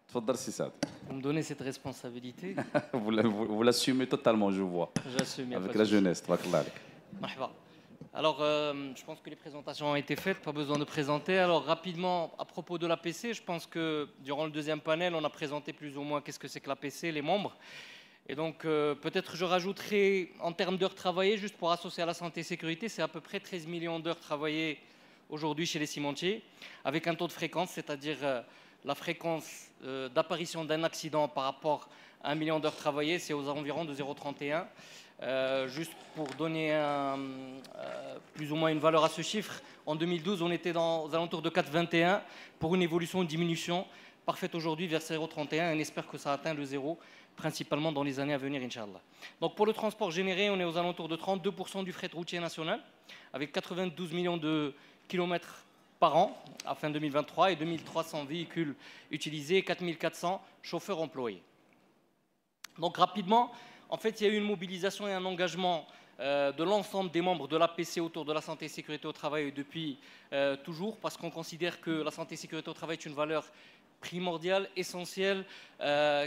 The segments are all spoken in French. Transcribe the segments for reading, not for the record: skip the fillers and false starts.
تفضل سي سعد. Vous me donnez cette responsabilité. Vous l'assumez totalement, je vois. J'assume. Avec la jeunesse, tabakallah alik. Marhaba. Alors, je pense que les présentations ont été faites, pas besoin de présenter. Alors, rapidement, à propos de l'APC, je pense que durant le deuxième panel, on a présenté plus ou moins qu'est-ce que c'est que l'APC, les membres. Et donc, peut-être je rajouterai, en termes d'heures travaillées, juste pour associer à la santé et sécurité, c'est à peu près 13 millions d'heures travaillées aujourd'hui chez les cimentiers, avec un taux de fréquence, c'est-à-dire la fréquence d'apparition d'un accident par rapport à 1 million d'heures travaillées, c'est aux environs de 0,31. Juste pour donner plus ou moins une valeur à ce chiffre, en 2012, on était aux alentours de 4,21 pour une évolution, une diminution parfaite aujourd'hui vers 0,31. On espère que ça atteint le zéro, principalement dans les années à venir, Inch'Allah. Donc pour le transport généré, on est aux alentours de 32% du fret routier national, avec 92 millions de kilomètres par an à fin 2023 et 2300 véhicules utilisés, 4400 chauffeurs employés. Donc rapidement, en fait, il y a eu une mobilisation et un engagement de l'ensemble des membres de l'APC autour de la santé et sécurité au travail depuis toujours, parce qu'on considère que la santé et sécurité au travail est une valeur primordiale, essentielle,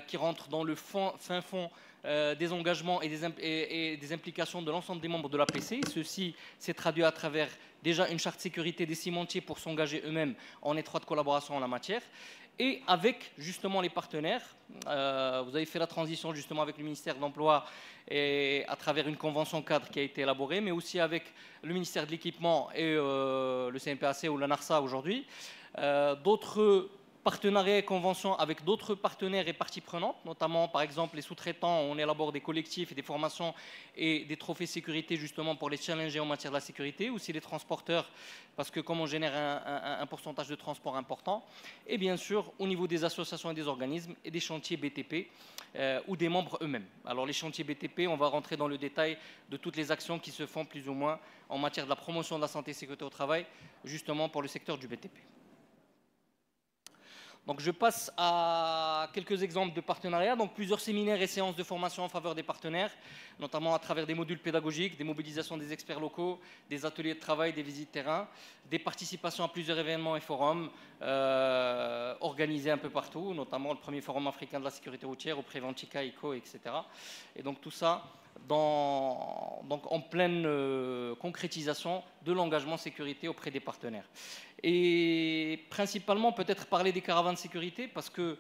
qui rentre dans le fin fond des engagements et des implications de l'ensemble des membres de l'APC. Ceci s'est traduit à travers déjà une charte sécurité des cimentiers pour s'engager eux-mêmes en étroite collaboration en la matière. Et avec justement les partenaires, vous avez fait la transition justement avec le ministère de l'Emploi et à travers une convention cadre qui a été élaborée, mais aussi avec le ministère de l'Équipement et le CNPAC ou la NARSA aujourd'hui. D'autres partenariats et conventions avec d'autres partenaires et parties prenantes, notamment par exemple les sous-traitants, on élabore des collectifs et des formations et des trophées sécurité justement pour les challenger en matière de la sécurité, aussi les transporteurs, parce que comme on génère un pourcentage de transport important, et bien sûr au niveau des associations et des organismes et des chantiers BTP ou des membres eux-mêmes. Alors les chantiers BTP, on va rentrer dans le détail de toutes les actions qui se font plus ou moins en matière de la promotion de la santé et sécurité au travail, justement pour le secteur du BTP. Donc je passe à quelques exemples de partenariats. Donc plusieurs séminaires et séances de formation en faveur des partenaires, notamment à travers des modules pédagogiques, des mobilisations des experts locaux, des ateliers de travail, des visites terrain, des participations à plusieurs événements et forums organisés un peu partout, notamment le premier forum africain de la sécurité routière au Préventica, ICO, etc. Et donc tout ça donc en pleine concrétisation de l'engagement sécurité auprès des partenaires. Et principalement peut-être parler des caravanes de sécurité parce que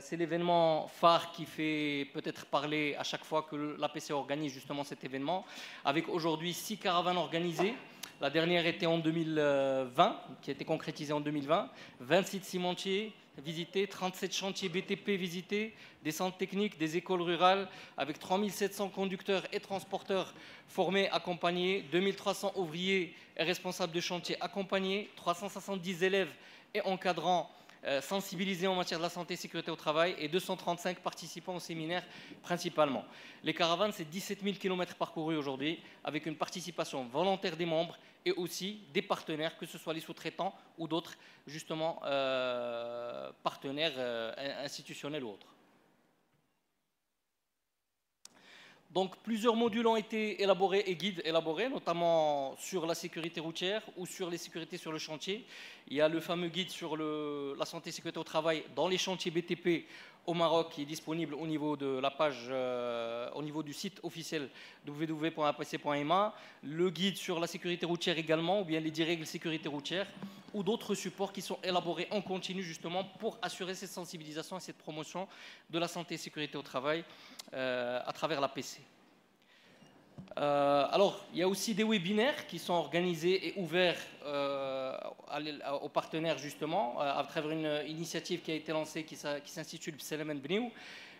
c'est l'événement phare qui fait peut-être parler à chaque fois que l'APC organise justement cet événement, avec aujourd'hui 6 caravanes organisées. La dernière était en 2020, qui a été concrétisée en 2020, 26 cimentiers visités, 37 chantiers BTP visités, des centres techniques, des écoles rurales, avec 3700 conducteurs et transporteurs formés, accompagnés, 2300 ouvriers et responsables de chantier accompagnés, 370 élèves et encadrants sensibilisés en matière de la santé et sécurité au travail et 235 participants au séminaire principalement. Les caravanes, c'est 17 000 km parcourus aujourd'hui avec une participation volontaire des membres et aussi des partenaires, que ce soit les sous-traitants ou d'autres justement partenaires institutionnels ou autres. Donc plusieurs modules ont été élaborés et guides élaborés, notamment sur la sécurité routière ou sur les sécurités sur le chantier. Il y a le fameux guide sur la santé et sécurité au travail dans les chantiers BTP au Maroc qui est disponible au niveau de la page, au niveau du site officiel www.apc.ma. Le guide sur la sécurité routière également, ou bien les 10 règles sécurité routière, ou d'autres supports qui sont élaborés en continu justement pour assurer cette sensibilisation et cette promotion de la santé et sécurité au travail à travers l'APC. Alors, il y a aussi des webinaires qui sont organisés et ouverts aux partenaires justement à travers une initiative qui a été lancée qui s'intitule Bselamen Bniou.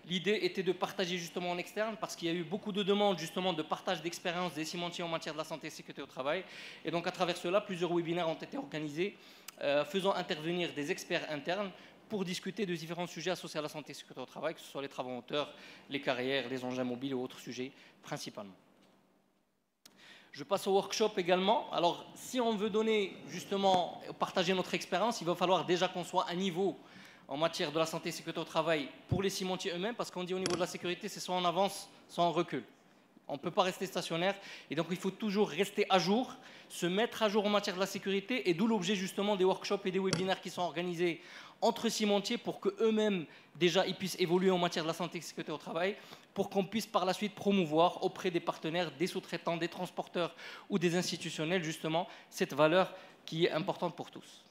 L'idée était de partager justement en externe parce qu'il y a eu beaucoup de demandes justement de partage d'expériences des cimentiers en matière de la santé et sécurité au travail. Et donc à travers cela, plusieurs webinaires ont été organisés faisant intervenir des experts internes pour discuter de différents sujets associés à la santé et sécurité au travail, que ce soit les travaux moteurs, les carrières, les engins mobiles ou autres sujets principalement. Je passe au workshop également. Alors, si on veut donner, justement, partager notre expérience, il va falloir déjà qu'on soit à niveau en matière de la santé et sécurité au travail pour les cimentiers eux-mêmes, parce qu'on dit au niveau de la sécurité, c'est soit on avance, soit on recule. On ne peut pas rester stationnaire, et donc il faut toujours rester à jour, se mettre à jour en matière de la sécurité, et d'où l'objet justement des workshops et des webinaires qui sont organisés entre cimentiers pour qu'eux-mêmes, déjà, ils puissent évoluer en matière de la santé et sécurité au travail, pour qu'on puisse par la suite promouvoir auprès des partenaires, des sous-traitants, des transporteurs ou des institutionnels, justement, cette valeur qui est importante pour tous.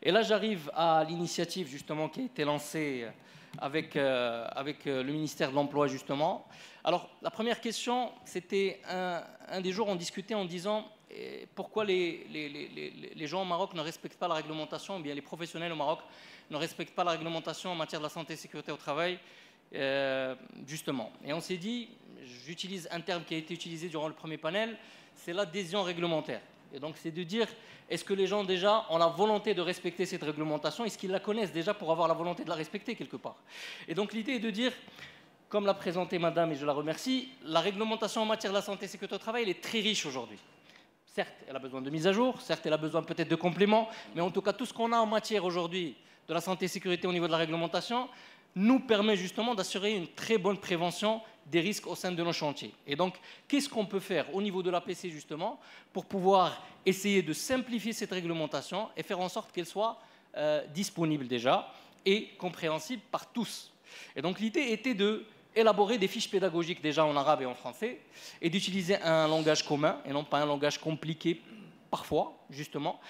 Et là, j'arrive à l'initiative, justement, qui a été lancée avec le ministère de l'Emploi, justement. Alors, la première question, c'était un des jours, on discutait en disant pourquoi les gens au Maroc ne respectent pas la réglementation, ou bien les professionnels au Maroc ne respectent pas la réglementation en matière de la santé et sécurité au travail, justement. Et on s'est dit, j'utilise un terme qui a été utilisé durant le premier panel, c'est l'adhésion réglementaire. Et donc, c'est de dire, est-ce que les gens déjà ont la volonté de respecter cette réglementation? Est-ce qu'ils la connaissent déjà pour avoir la volonté de la respecter quelque part? Et donc, l'idée est de dire, comme l'a présenté madame, et je la remercie, la réglementation en matière de la santé et sécurité au travail, elle est très riche aujourd'hui. Certes, elle a besoin de mise à jour, certes, elle a besoin peut-être de compléments, mais en tout cas, tout ce qu'on a en matière aujourd'hui de la santé et sécurité au niveau de la réglementation nous permet justement d'assurer une très bonne prévention des risques au sein de nos chantiers. Et donc, qu'est-ce qu'on peut faire au niveau de l'APC justement pour pouvoir essayer de simplifier cette réglementation et faire en sorte qu'elle soit disponible déjà et compréhensible par tous. Et donc, l'idée était d'élaborer des fiches pédagogiques déjà en arabe et en français et d'utiliser un langage commun et non pas un langage compliqué parfois, justement,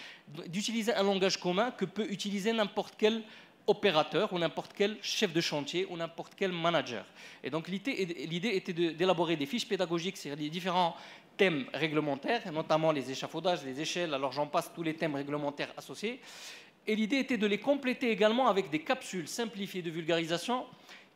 d'utiliser un langage commun que peut utiliser n'importe quel opérateur ou n'importe quel chef de chantier ou n'importe quel manager. Et donc l'idée était d'élaborer des fiches pédagogiques sur les différents thèmes réglementaires, notamment les échafaudages, les échelles, alors j'en passe tous les thèmes réglementaires associés. Et l'idée était de les compléter également avec des capsules simplifiées de vulgarisation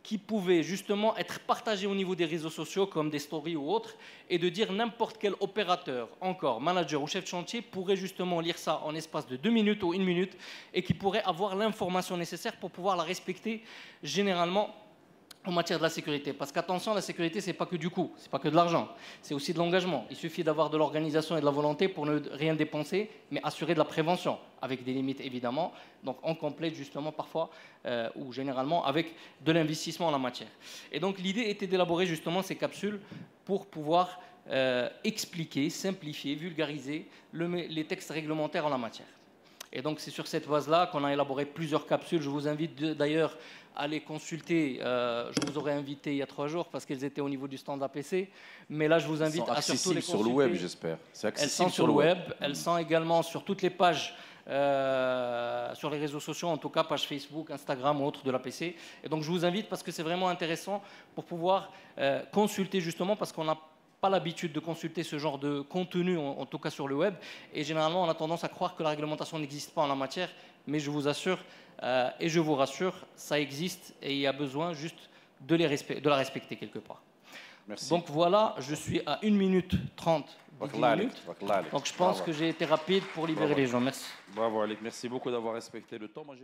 qui pouvaient justement être partagées au niveau des réseaux sociaux comme des stories ou autres, et de dire n'importe quel opérateur, encore manager ou chef de chantier, pourrait justement lire ça en espace de 2 minutes ou 1 minute et qui pourrait avoir l'information nécessaire pour pouvoir la respecter généralement en matière de la sécurité. Parce qu'attention, la sécurité, ce n'est pas que du coût, ce n'est pas que de l'argent, c'est aussi de l'engagement. Il suffit d'avoir de l'organisation et de la volonté pour ne rien dépenser, mais assurer de la prévention, avec des limites évidemment. Donc on complète justement parfois, ou généralement, avec de l'investissement en la matière. Et donc l'idée était d'élaborer justement ces capsules pour pouvoir expliquer, simplifier, vulgariser les textes réglementaires en la matière. Et donc c'est sur cette base-là qu'on a élaboré plusieurs capsules. Je vous invite d'ailleurs à les consulter. Je vous aurais invité il y a 3 jours parce qu'elles étaient au niveau du stand APC. Mais là, je vous invite à surtout les consulter. Sur le web, j'espère. Elles sont sur le web. Elles sont également sur toutes les pages, sur les réseaux sociaux, en tout cas page Facebook, Instagram ou autres de l'APC. Et donc je vous invite parce que c'est vraiment intéressant pour pouvoir consulter justement parce qu'on n'a pas l'habitude de consulter ce genre de contenu, en tout cas sur le web. Et généralement, on a tendance à croire que la réglementation n'existe pas en la matière. Mais je vous assure et je vous rassure, ça existe et il y a besoin juste de la respecter quelque part. Merci. Donc voilà, je suis à 1 minute 30 de 10 minutes. Donc je pense que j'ai été rapide pour libérer les gens. Merci. Bravo Alec, merci beaucoup d'avoir respecté le temps. Moi,